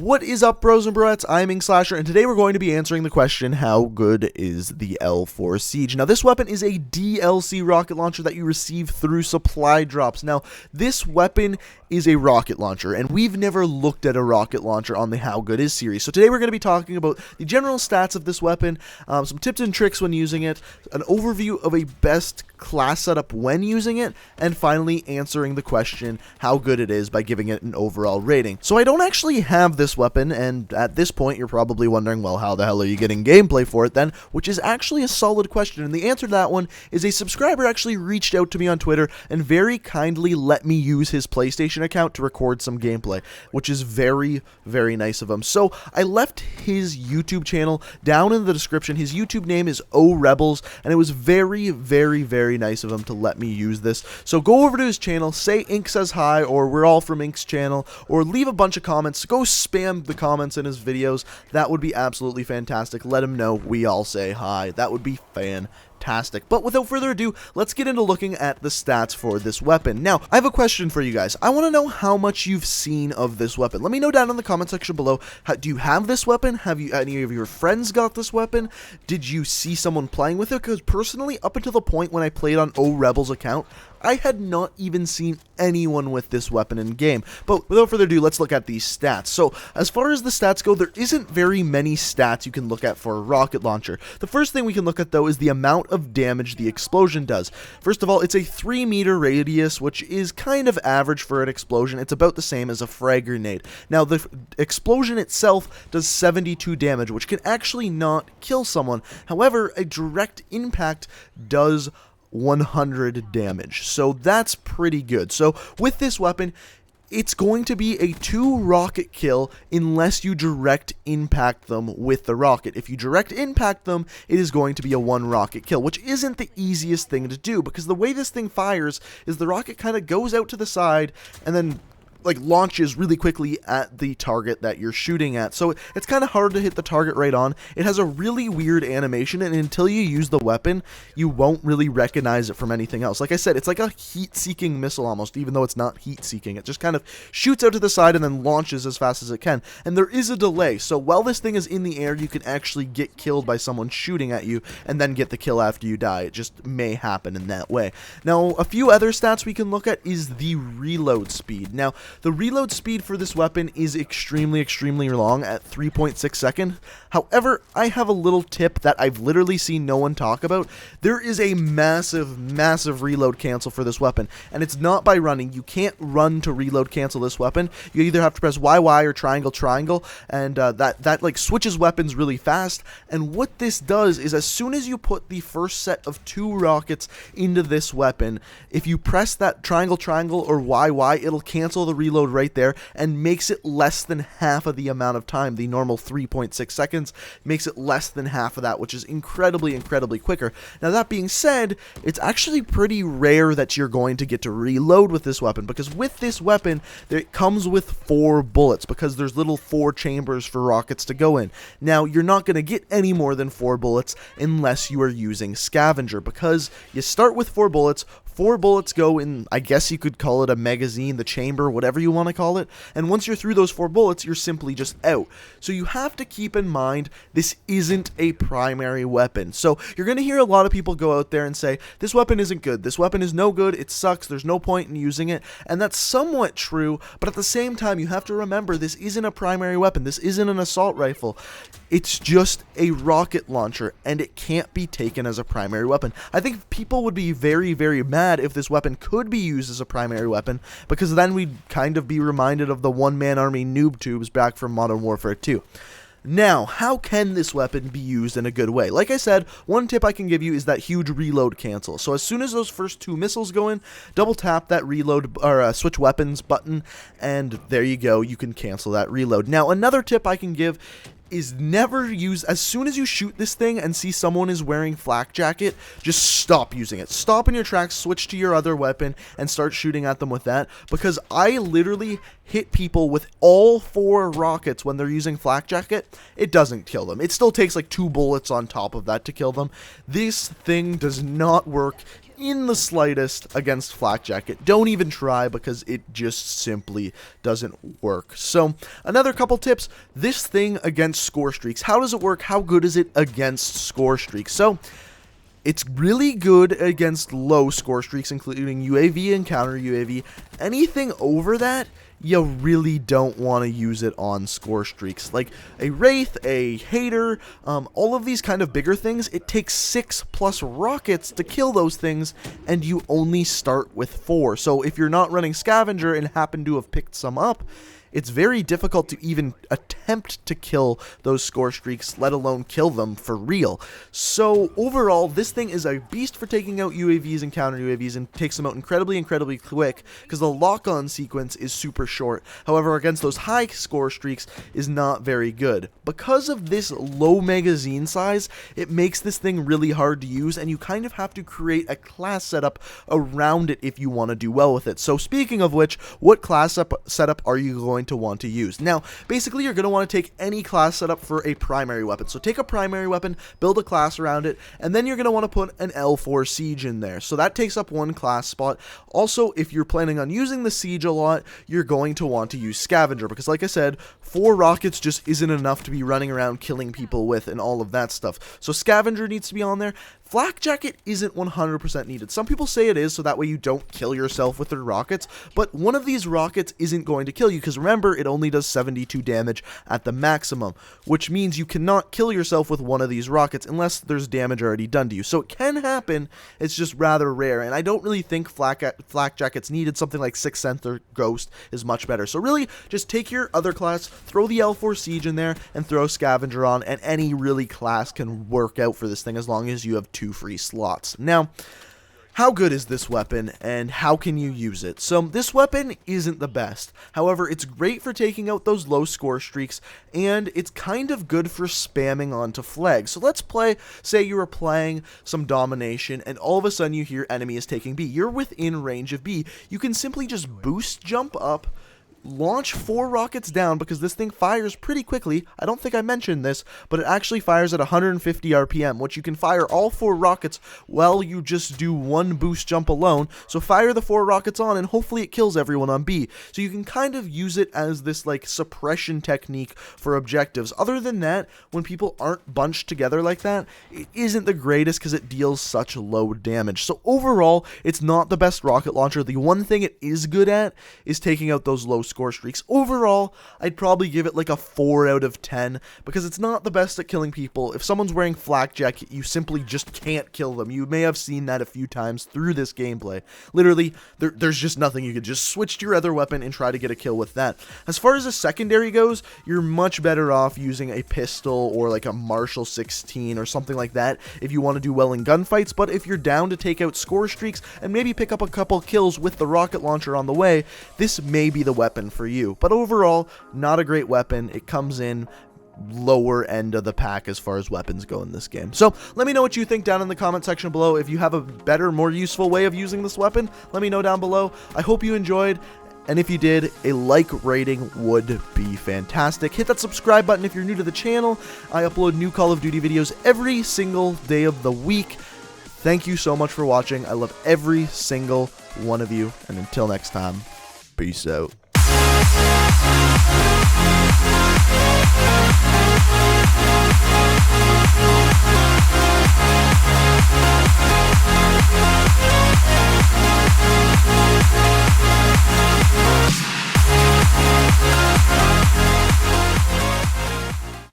What is up, bros and broettes? I'm Inkslasher, and today we're going to be answering the question, how good is the L4 Siege? Now, this weapon is a DLC rocket launcher that you receive through supply drops. Now, this weapon is a rocket launcher, and we've never looked at a rocket launcher on the How Good Is series. So today we're going to be talking about the general stats of this weapon, some tips and tricks when using it, an overview of a best class setup when using it, and finally answering the question, how good it is, by giving it an overall rating. So I don't actually have this weapon, and at this point you're probably wondering, well, how the hell are you getting gameplay for it then? Which is actually a solid question, and the answer to that one is a subscriber actually reached out to me on Twitter and very kindly let me use his PlayStation account to record some gameplay, which is very, very nice of him. So I left his YouTube channel down in the description. His YouTube name is O Rebels, and it was very, very, very nice of him to let me use this. So go over to his channel, say Ink says hi, or we're all from Ink's channel, or leave a bunch of comments. Go spam the comments in his videos. That would be absolutely fantastic. Let him know we all say hi. That would be fantastic. But without further ado, let's get into looking at the stats for this weapon. Now, I have a question for you guys. I want to know how much you've seen of this weapon. Let me know down in the comment section below. Do you have this weapon? Have you any of your friends got this weapon? Did you see someone playing with it? Because personally, up until the point when I played on O Rebels account, I had not even seen anyone with this weapon in game. But without further ado, let's look at these stats. So, as far as the stats go, there isn't very many stats you can look at for a rocket launcher. The first thing we can look at, though, is the amount of damage the explosion does. First of all, it's a 3-meter radius, which is kind of average for an explosion. It's about the same as a frag grenade. Now, the explosion itself does 72 damage, which can actually not kill someone. However, a direct impact does 100 damage, so that's pretty good. So with this weapon, it's going to be a 2 rocket kill unless you direct impact them with the rocket. If you direct impact them, it is going to be a 1 rocket kill, which isn't the easiest thing to do, because the way this thing fires is the rocket kind of goes out to the side and then launches really quickly at the target that you're shooting at. So it's kind of hard to hit the target right on. It has a really weird animation, and until you use the weapon, you won't really recognize it from anything else. Like I said, it's like a heat-seeking missile almost, even though it's not heat-seeking. It just kind of shoots out to the side and then launches as fast as it can. And there is a delay, so while this thing is in the air, you can actually get killed by someone shooting at you and then get the kill after you die. It just may happen in that way. Now, a few other stats we can look at is the reload speed. Now, the reload speed for this weapon is extremely, extremely long at 3.6 seconds. However, I have a little tip that I've literally seen no one talk about. There is a massive, massive reload cancel for this weapon, and it's not by running. You can't run to reload cancel this weapon. You either have to press YY or triangle, triangle, and that switches weapons really fast. And what this does is, as soon as you put the first set of 2 rockets into this weapon, if you press that triangle, triangle, or YY, it'll cancel the reload right there and makes it less than half of the amount of time. The normal 3.6 seconds makes it less than half of that, which is incredibly, incredibly quicker. Now, that being said, it's actually pretty rare that you're going to get to reload with this weapon, because with this weapon, it comes with 4 bullets, because there's little 4 chambers for rockets to go in. Now, you're not going to get any more than 4 bullets unless you are using Scavenger, because you start with 4 bullets. 4 bullets go in, I guess you could call it a magazine, the chamber, whatever you want to call it, and once you're through those 4 bullets, you're simply just out. So you have to keep in mind, this isn't a primary weapon. So you're going to hear a lot of people go out there and say, this weapon isn't good, this weapon is no good, it sucks, there's no point in using it, and that's somewhat true, but at the same time, you have to remember, this isn't a primary weapon, this isn't an assault rifle. It's just a rocket launcher, and it can't be taken as a primary weapon. I think people would be very, very mad if this weapon could be used as a primary weapon, because then we'd kind of be reminded of the one-man army noob tubes back from Modern Warfare 2. Now, how can this weapon be used in a good way? Like I said, one tip I can give you is that huge reload cancel. So as soon as those first 2 missiles go in, double tap that reload or switch weapons button, and there you go, you can cancel that reload. Now, another tip I can give is never use, as soon as you shoot this thing and see someone is wearing flak jacket, just stop using it. Stop in your tracks, switch to your other weapon, and start shooting at them with that, because I literally hit people with all 4 rockets when they're using flak jacket. It doesn't kill them. It still takes like 2 bullets on top of that to kill them. This thing does not work in the slightest against Flak Jacket. Don't even try, because it just simply doesn't work. So another couple tips, this thing against score streaks. How does it work? How good is it against score streaks? So it's really good against low score streaks, including UAV and counter UAV. Anything over that, you really don't want to use it on score streaks. Like a Wraith, a Hater, all of these kind of bigger things, it takes 6+ rockets to kill those things, and you only start with 4. So if you're not running Scavenger and happen to have picked some up, it's very difficult to even attempt to kill those score streaks, let alone kill them for real. So overall, this thing is a beast for taking out UAVs and counter UAVs, and takes them out incredibly quick, because the lock-on sequence is super short. However, against those high score streaks is not very good. Because of this low magazine size, it makes this thing really hard to use, and you kind of have to create a class setup around it if you want to do well with it. So speaking of which, what class setup are you going to want to use? Now, basically, you're going to want to take any class setup for a primary weapon. So take a primary weapon, build a class around it, and then you're going to want to put an L4 Siege in there. So that takes up one class spot. Also, if you're planning on using the Siege a lot, you're going to want to use Scavenger, because like I said, 4 rockets just isn't enough to be running around killing people with and all of that stuff. So Scavenger needs to be on there. Flak Jacket isn't 100% needed. Some people say it is, so that way you don't kill yourself with their rockets, but one of these rockets isn't going to kill you, because remember, it only does 72 damage at the maximum, which means you cannot kill yourself with one of these rockets unless there's damage already done to you. So it can happen, it's just rather rare, and I don't really think Flak Jacket's needed. Something like Sixth Sense or Ghost is much better. So really, just take your other class, throw the L4 Siege in there, and throw Scavenger on, and any really class can work out for this thing as long as you have 2 free slots. Now, how good is this weapon, and how can you use it? So this weapon isn't the best. However, it's great for taking out those low score streaks, and it's kind of good for spamming onto flags. So let's say you were playing some domination, and all of a sudden you hear enemy is taking B. You're within range of B. You can simply just boost jump up, launch 4 rockets down, because this thing fires pretty quickly. I don't think I mentioned this, but it actually fires at 150 RPM, which you can fire all 4 rockets while you just do 1 boost jump alone. So fire the 4 rockets on, and hopefully it kills everyone on B. So you can kind of use it as this like suppression technique for objectives. Other than that, when people aren't bunched together like that, it isn't the greatest, because it deals such low damage. So overall, it's not the best rocket launcher. The one thing it is good at is taking out those low score streaks. Overall, I'd probably give it like a 4 out of 10, because it's not the best at killing people. If someone's wearing Flak Jacket, you simply just can't kill them. You may have seen that a few times through this gameplay. Literally, there's just nothing. You could just switch to your other weapon and try to get a kill with that. As far as a secondary goes, you're much better off using a pistol or like a Marshall 16 or something like that if you want to do well in gunfights. But if you're down to take out score streaks and maybe pick up a couple kills with the rocket launcher on the way, this may be the weapon for you. But overall, not a great weapon. It comes in lower end of the pack as far as weapons go in this game. So let me know what you think down in the comment section below. If you have a better, more useful way of using this weapon, let me know down below. I hope you enjoyed, and if you did, a like rating would be fantastic. Hit that subscribe button if you're new to the channel. I upload new Call of Duty videos every single day of the week. Thank you so much for watching. I love every single one of you, and until next time, peace out.